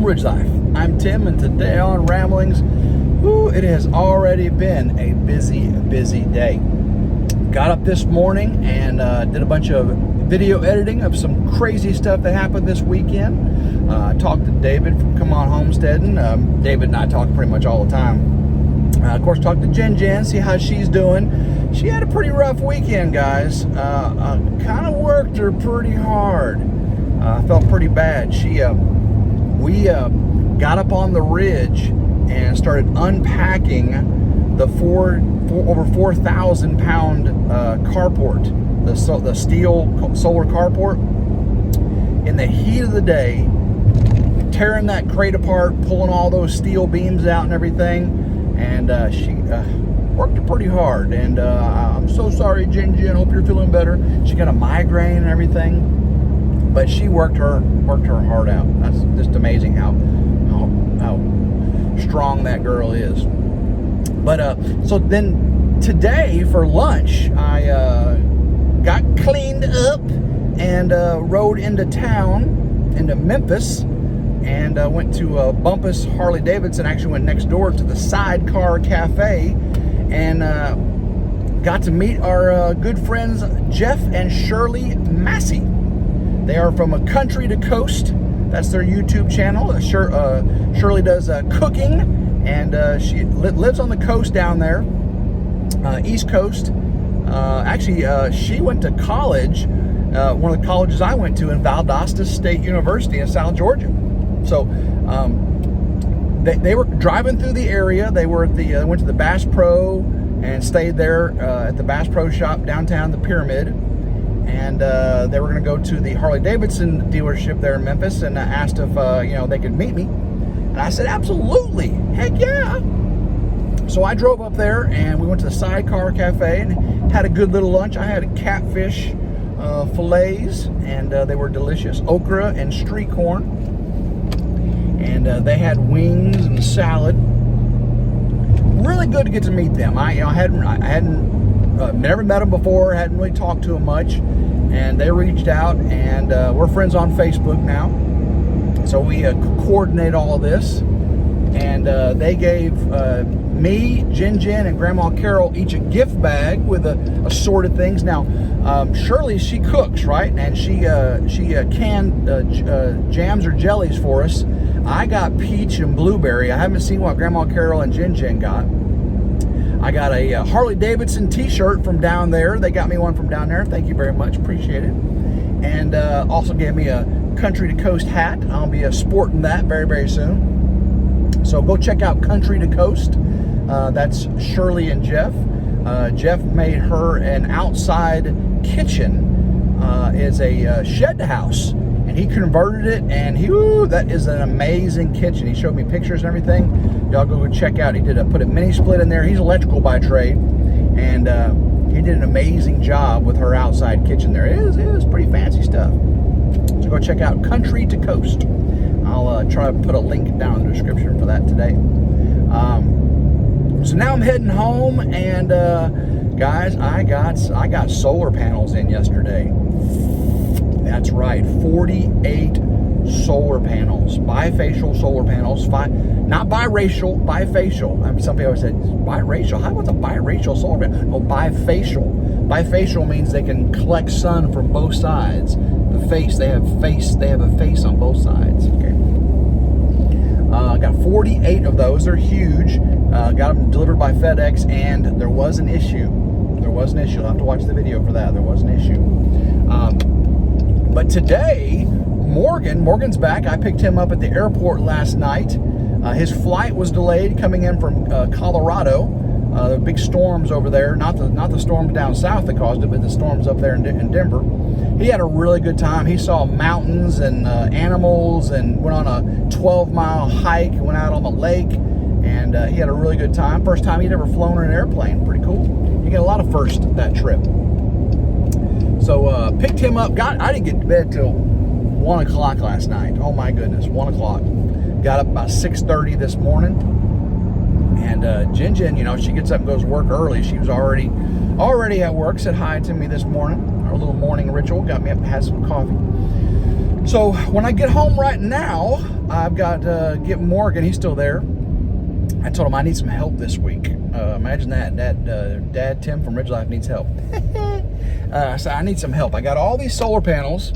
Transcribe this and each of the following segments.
RidgeLife. I'm Tim, and today on Ramblings, it has already been a busy day. Got up this morning and did a bunch of video editing of some crazy stuff that happened this weekend. I talked to David from Come On Homesteading. David and I talk pretty much all the time. Of course, talked to Jen, see how she's doing. She had a pretty rough weekend, guys. Kind of worked her pretty hard. I felt pretty bad. We got up on the ridge and started unpacking the over 4,000 pound carport, the steel solar carport, in the heat of the day, tearing that crate apart, pulling all those steel beams out and everything. And she worked it pretty hard. And I'm so sorry, Jen. Hope you're feeling better. She got a migraine and everything. But she worked her heart out. That's just amazing how strong that girl is. But so then today for lunch, I got cleaned up and rode into town, into Memphis, and went to Bumpus Harley Davidson. Actually went next door to the Sidecar Cafe and got to meet our good friends Jeff and Shirley Massey. They are from A Country to Coast. That's their YouTube channel. Shirley does cooking, and she lives on the coast down there, East Coast. Actually, she went to college, one of the colleges I went to, in Valdosta State University in South Georgia. So they were driving through the area. They were at the went to the Bass Pro and stayed there at the Bass Pro shop downtown, the Pyramid. And they were going to go to the Harley Davidson dealership there in Memphis, and asked if they could meet me. And I said, absolutely, heck yeah. So I drove up there, and we went to the Sidecar Cafe and had a good little lunch. I had catfish fillets, and they were delicious. Okra and street corn, and they had wings and salad. Really good to get to meet them. I hadn't never met them before, hadn't really talked to them much, and they reached out, and we're friends on Facebook now. So we coordinate all of this, and they gave me, Jen, and Grandma Carol each a gift bag with assorted things. Now, Shirley, she cooks, right? And she canned jams or jellies for us. I got peach and blueberry. I haven't seen what Grandma Carol and Jen got. I got a Harley Davidson t-shirt from down there. They got me one from down there. Thank you very much. Appreciate it. And also gave me a Country to Coast hat. I'll be sporting that very soon. So go check out Country to Coast. That's Shirley and Jeff. Jeff made her an outside kitchen. It's a shed house. And he converted it, and that is an amazing kitchen. He showed me pictures and everything. Y'all go check out. He put a mini split in there. He's electrical by trade, and he did an amazing job with her outside kitchen there. It is pretty fancy stuff. So go check out Country to Coast. I'll try to put a link down in the description for that today. So now I'm heading home, and guys, I got solar panels in yesterday. That's right, 48 solar panels, bifacial solar panels, not biracial, bifacial. Some people said biracial. How about a biracial solar panel? No, bifacial. Bifacial means they can collect sun from both sides. They have a face on both sides. Okay. I got 48 of those. They're huge. Got them delivered by FedEx, and there was an issue. I'll have to watch the video for that. There was an issue. But today, Morgan's back. I picked him up at the airport last night. His flight was delayed coming in from Colorado. The big storms over there, not the storms down south that caused it, but the storms up there in Denver. He had a really good time. He saw mountains and animals, and went on a 12-mile hike, went out on the lake, and he had a really good time. First time he'd ever flown in an airplane. Pretty cool. He got a lot of firsts that trip. So picked him up. I didn't get to bed till 1 o'clock last night. Oh my goodness, 1 o'clock. Got up about 6:30 this morning. And Jen, she gets up and goes to work early. She was already at work. Said hi to me this morning. Our little morning ritual. Got me up and had some coffee. So when I get home right now, I've got get Morgan. He's still there. I told him I need some help this week. Imagine that. Dad Tim from RidgeLife needs help. So I need some help. I got all these solar panels,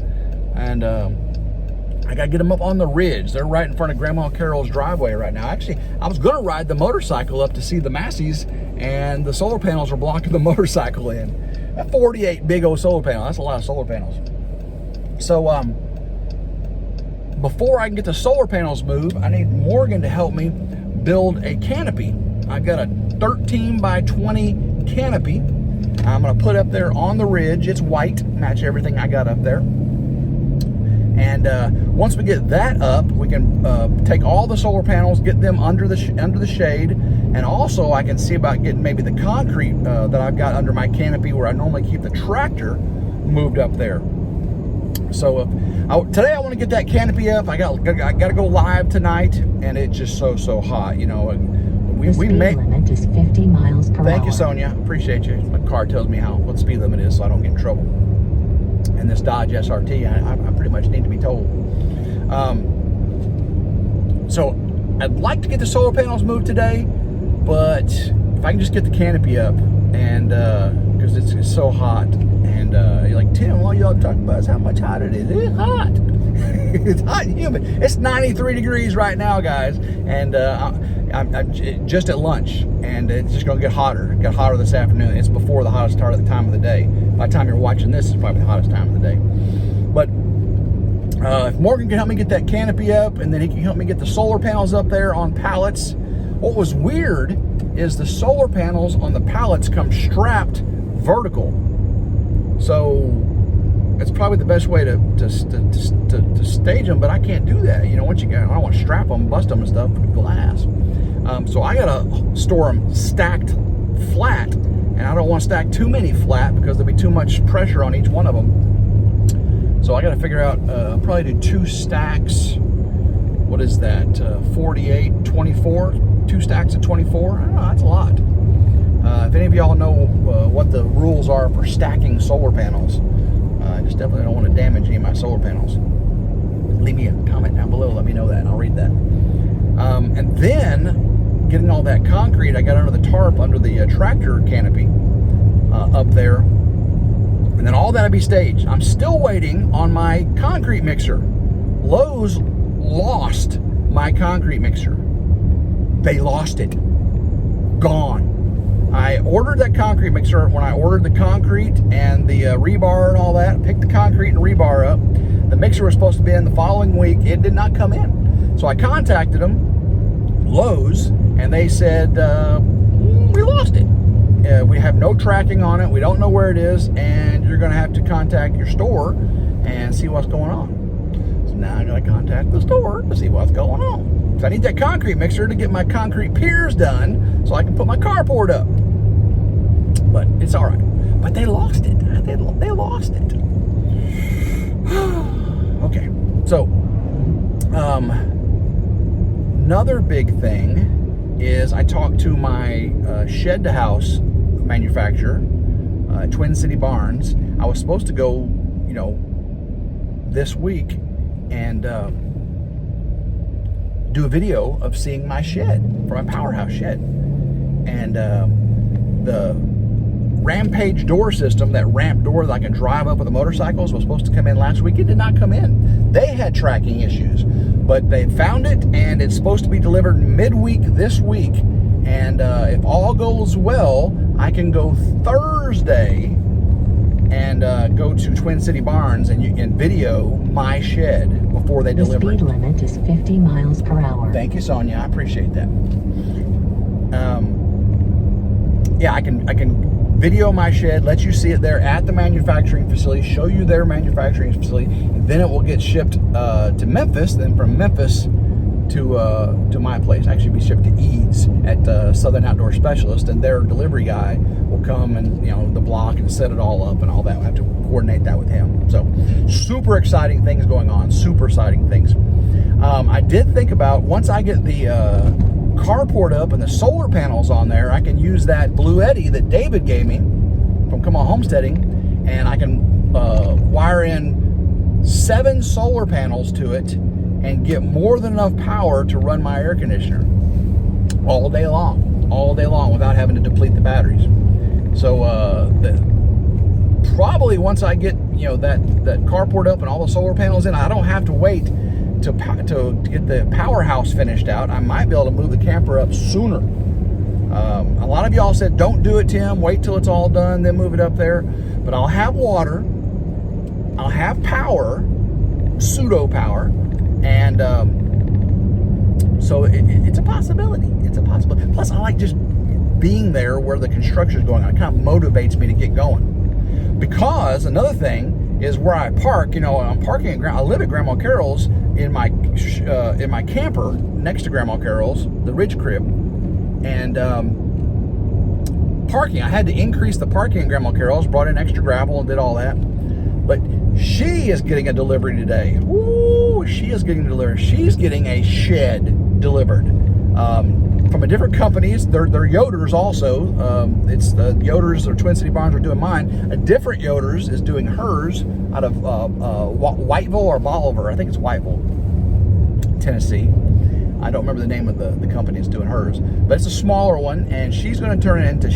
and I got to get them up on the ridge. They're right in front of Grandma Carol's driveway right now. Actually, I was going to ride the motorcycle up to see the Massies, and the solar panels are blocking the motorcycle in. 48 big old solar panels. That's a lot of solar panels. So, before I can get the solar panels moved, I need Morgan to help me build a canopy. I've got a 13 by 20 canopy I'm going to put up there on the ridge. It's white, match everything I got up there. And once we get that up, we can take all the solar panels, get them under the shade, and also I can see about getting maybe the concrete that I've got under my canopy where I normally keep the tractor moved up there. So today I want to get that canopy up. I got to go live tonight, and it's just so hot. You know, we make. The speed limit is 50 miles per hour. Thank you, Sonia. Appreciate you. My car tells me what speed limit is, so I don't get in trouble. And this Dodge SRT, I pretty much need to be told. So I'd like to get the solar panels moved today, but if I can just get the canopy up, and because it's so hot, and you're like, Tim, all y'all talking about is how much hot it is. It's hot. It's hot and humid. It's 93 degrees right now, guys, and I'm just at lunch, and it's just going to get hotter. It got hotter this afternoon. It's before the hottest time of the day. By the time you're watching this, it's probably the hottest time of the day. But if Morgan can help me get that canopy up, and then he can help me get the solar panels up there on pallets. What was weird is the solar panels on the pallets come strapped vertical. So it's probably the best way to stage them, but I can't do that. You know, once I don't want to strap them, bust them and stuff with glass. So I gotta store them stacked flat, and I don't want to stack too many flat because there'll be too much pressure on each one of them. So I gotta figure out, I'll probably do 2 stacks. What is that? 48, 24, 2 stacks of 24. I don't know, that's a lot. If any of y'all know what the rules are for stacking solar panels, I just definitely don't want to damage any of my solar panels. Leave me a comment down below, let me know that, and I'll read that. And then, getting all that concrete I got under the tarp, under the tractor canopy up there, and then all that'll be staged. I'm still waiting on my concrete mixer. Lowe's lost my concrete mixer. They lost it. Gone. I ordered that concrete mixer when I ordered the concrete and the rebar and all that. Picked the concrete and rebar up. The mixer was supposed to be in the following week. It did not come in. So I contacted them, Lowe's, and they said, we lost it. We have no tracking on it. We don't know where it is, and you're going to have to contact your store and see what's going on. So now I got to contact the store to see what's going on. So I need that concrete mixer to get my concrete piers done so I can put my carport up. But it's all right. But they lost it. They lost it. Okay. So, another big thing is I talked to my shed-to-house manufacturer, Twin City Barns. I was supposed to go, this week and do a video of seeing my shed for my powerhouse shed. And the Rampage door system, that ramp door that I can drive up with the motorcycles, was supposed to come in last week. It did not come in. They had tracking issues, but they found it, and it's supposed to be delivered midweek this week. And if all goes well, I can go Thursday and go to Twin City Barns and video my shed before they deliver it. The speed limit is 50 miles per hour. Thank you, Sonia. I appreciate that. Yeah, I can video my shed, let you see it there at the manufacturing facility, show you their manufacturing facility, and then it will get shipped to Memphis, then from Memphis to my place. Actually be shipped to Eads at Southern Outdoor Specialist, and their delivery guy will come and the block and set it all up and all that. I have to coordinate that with him. So super exciting things going on, super exciting things. I did think about, once I get the carport up and the solar panels on there, I can use that Blue Eddy that David gave me from Come On Homesteading, and I can wire in 7 solar panels to it and get more than enough power to run my air conditioner all day long without having to deplete the batteries. So probably once I get that carport up and all the solar panels in, I don't have to wait to get the powerhouse finished out. I might be able to move the camper up sooner. A lot of y'all said, don't do it, Tim. Wait till it's all done, then move it up there. But I'll have water. I'll have power, pseudo power, and so it's a possibility. It's a possibility. Plus, I like just being there where the construction is going on. It kind of motivates me to get going. Because another thing is where I park. I'm parking I live at Grandma Carol's in my camper next to Grandma Carol's, the Ridge Crib, and parking. I had to increase the parking at Grandma Carol's. Brought in extra gravel and did all that. But she is getting a delivery today. Ooh, she is getting delivered. She's getting a shed delivered from a different company. They're Yoders also. It's the Yoders or Twin City Barns are doing mine. A different Yoders is doing hers out of Whiteville or Bolivar. I think it's Whiteville, Tennessee. I don't remember the name of the company that's doing hers, but it's a smaller one, and she's going to turn it into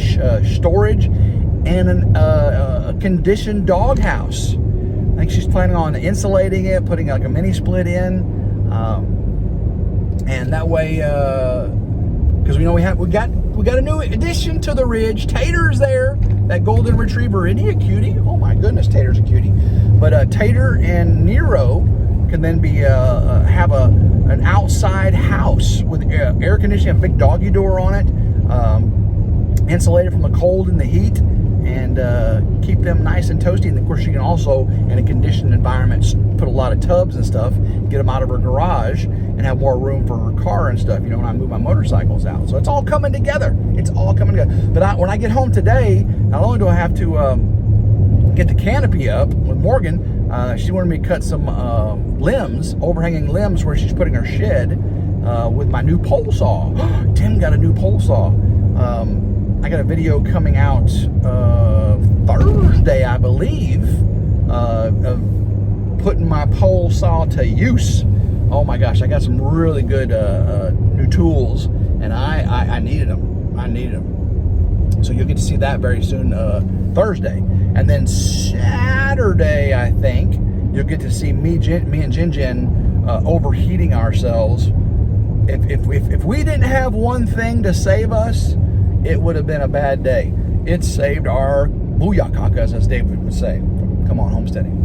storage and a conditioned doghouse. I think she's planning on insulating it, putting like a mini split in, and that way, because we got a new addition to the Ridge. Tater's there, that golden retriever. Isn't he a cutie? Oh my goodness, Tater's a cutie. But Tater and Nero can then be have an outside house with air conditioning, a big doggy door on it, insulated from the cold and the heat, and keep them nice and toasty. And of course, you can also, in a conditioned environment, put a lot of tubs and stuff, get them out of her garage, and have more room for her car and stuff, when I move my motorcycles out. So it's all coming together. It's all coming together. But when I get home today, not only do I have to get the canopy up with Morgan, she wanted me to cut some limbs, overhanging limbs, where she's putting her shed with my new pole saw. Tim got a new pole saw. I got a video coming out Thursday, I believe, of putting my pole saw to use. Oh my gosh, I got some really good new tools, and I needed them. I needed them. So you'll get to see that very soon, Thursday. And then Saturday, I think, you'll get to see me and Jin overheating ourselves. If we didn't have one thing to save us, it would have been a bad day. It saved our booyakakas, as David would say. Come on, homesteading.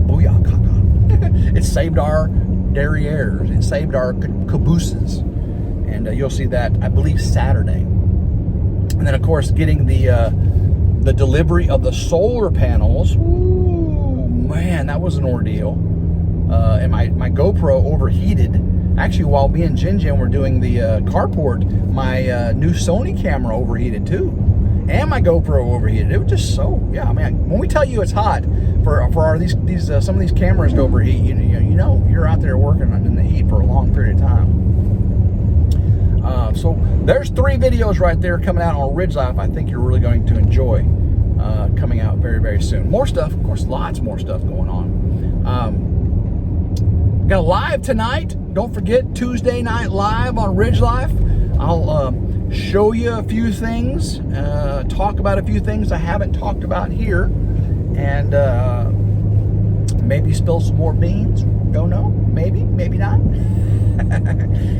Booyakaka. It saved our derrieres. It saved our cabooses. And you'll see that, I believe, Saturday. And then, of course, getting the delivery of the solar panels. Ooh, man, that was an ordeal. And my GoPro overheated. Actually, while me and Jin were doing the carport, my new Sony camera overheated too, and my GoPro overheated. It was just so, yeah. I mean, when we tell you it's hot for these some of these cameras to overheat, you know you're out there working in the heat for a long period of time. So there's 3 videos right there coming out on RidgeLife. I think you're really going to enjoy coming out very, very soon. More stuff, of course, lots more stuff going on. Got a live tonight. Don't forget, Tuesday night live on RidgeLife. I'll show you a few things, talk about a few things I haven't talked about here, and maybe spill some more beans. Don't know. Maybe not.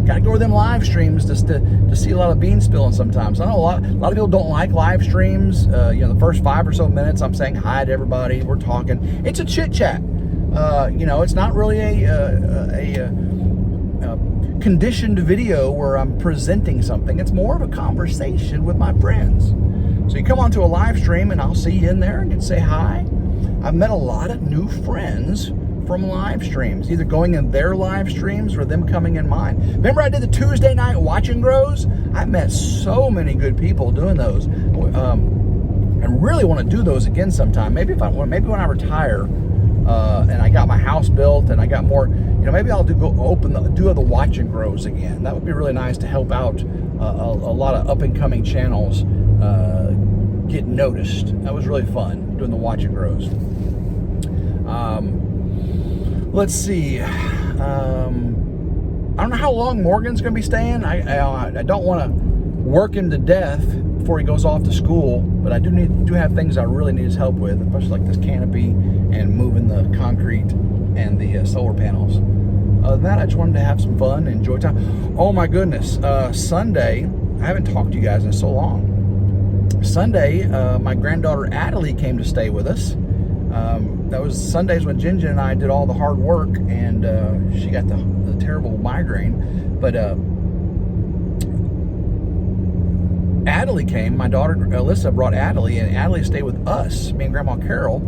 Gotta go to them live streams just to see a lot of bean spilling sometimes. I know a lot of people don't like live streams. The first 5 or so minutes, I'm saying hi to everybody. We're talking. It's a chit chat. It's not really a conditioned video where I'm presenting something. It's more of a conversation with my friends. So you come onto a live stream and I'll see you in there and get to say hi. I've met a lot of new friends from live streams, either going in their live streams or them coming in mine. Remember I did the Tuesday night watch and grows? I met so many good people doing those. I really want to do those again sometime. Maybe when I retire, and I got my house built and I got more, maybe I'll do the watch and grows again. That would be really nice to help out a lot of up and coming channels get noticed. That was really fun doing the watch and grows. let's see. I don't know how long Morgan's going to be staying. I don't want to work him to death before he goes off to school, but I do have things I really need his help with, especially like this canopy and moving the concrete and the solar panels. Other than that, I just wanted to have some fun and enjoy time. Oh my goodness, Sunday, I haven't talked to you guys in so long. Sunday, my granddaughter Adelie came to stay with us. That was Sundays when Ginger and I did all the hard work, and she got the terrible migraine. But Adelie came. My daughter Alyssa brought Adelie, and Adelie stayed with us, me and Grandma Carol,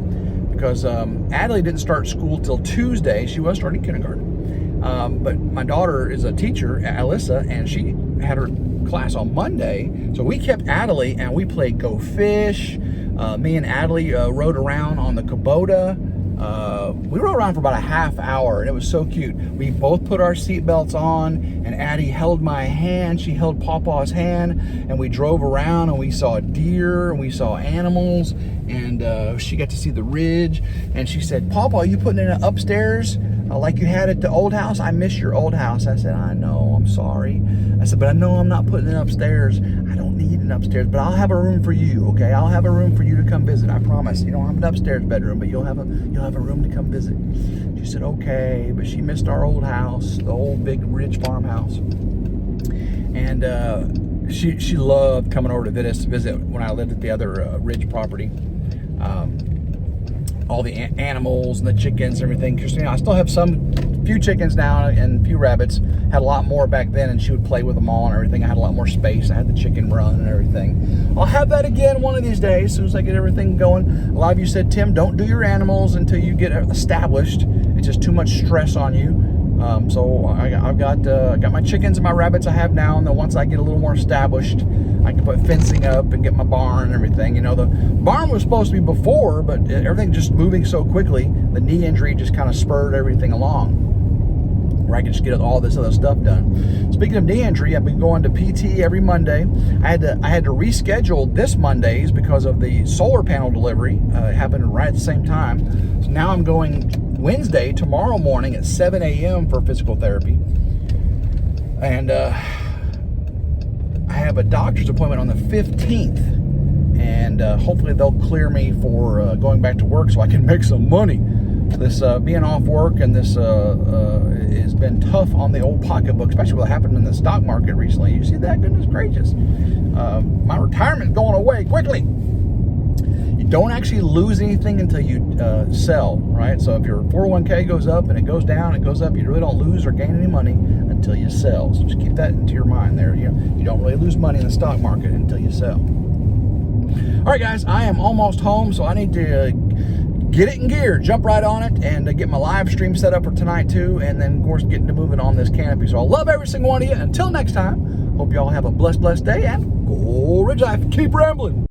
because Adelie didn't start school till Tuesday. She was starting kindergarten. But my daughter is a teacher, Alyssa, and she had her class on Monday. So we kept Adelie, and we played Go Fish. Me and Adelie rode around on the Kubota. We rode around for about a half hour, and it was so cute. We both put our seatbelts on, and Addie held my hand. She held Pawpaw's hand, and we drove around, and we saw deer, and we saw animals, and she got to see the ridge. And she said, "Pawpaw, you putting it upstairs like you had at the old house? I miss your old house." I said, "I know, I'm sorry." I said, "But I know I'm not putting it upstairs. I don't need it upstairs, but I'll have a room for you, okay? I'll have a room for you to come visit. I promise. You don't have an upstairs bedroom, but you'll have a room to come visit." She said, "Okay," but she missed our old house, the old big ridge farmhouse. And she loved coming over to visit when I lived at the other ridge property. All the animals and the chickens and everything. Because, I still have few chickens now and a few rabbits. Had a lot more back then, and she would play with them all and everything. I had a lot more space. I had the chicken run and everything. I'll have that again one of these days, as soon as I get everything going. A lot of you said, "Tim, don't do your animals until you get established. It's just too much stress on you." So I've got my chickens and my rabbits I have now, and then once I get a little more established, I can put fencing up and get my barn and everything. The barn was supposed to be before, but everything just moving so quickly, the knee injury just kind of spurred everything along, where I can just get all this other stuff done. Speaking of knee injury, I've been going to PT every Monday. I had to reschedule this Mondays because of the solar panel delivery. It happened right at the same time. So now I'm going Wednesday, tomorrow morning at 7 a.m. for physical therapy. And I have a doctor's appointment on the 15th. And hopefully they'll clear me for going back to work so I can make some money. This being off work and this has been tough on the old pocketbook, especially what happened in the stock market recently. You see that? Goodness gracious. My retirement's going away quickly. You don't actually lose anything until you sell, right? So if your 401k goes up and it goes down, it goes up, you really don't lose or gain any money until you sell. So just keep that into your mind there. You don't really lose money in the stock market until you sell. All right, guys, I am almost home, so I need to get it in gear, jump right on it, and get my live stream set up for tonight too, and then of course getting to moving on this canopy. So I love every single one of you. Until next time, hope you all have a blessed day, and go Ridge Life. Keep rambling.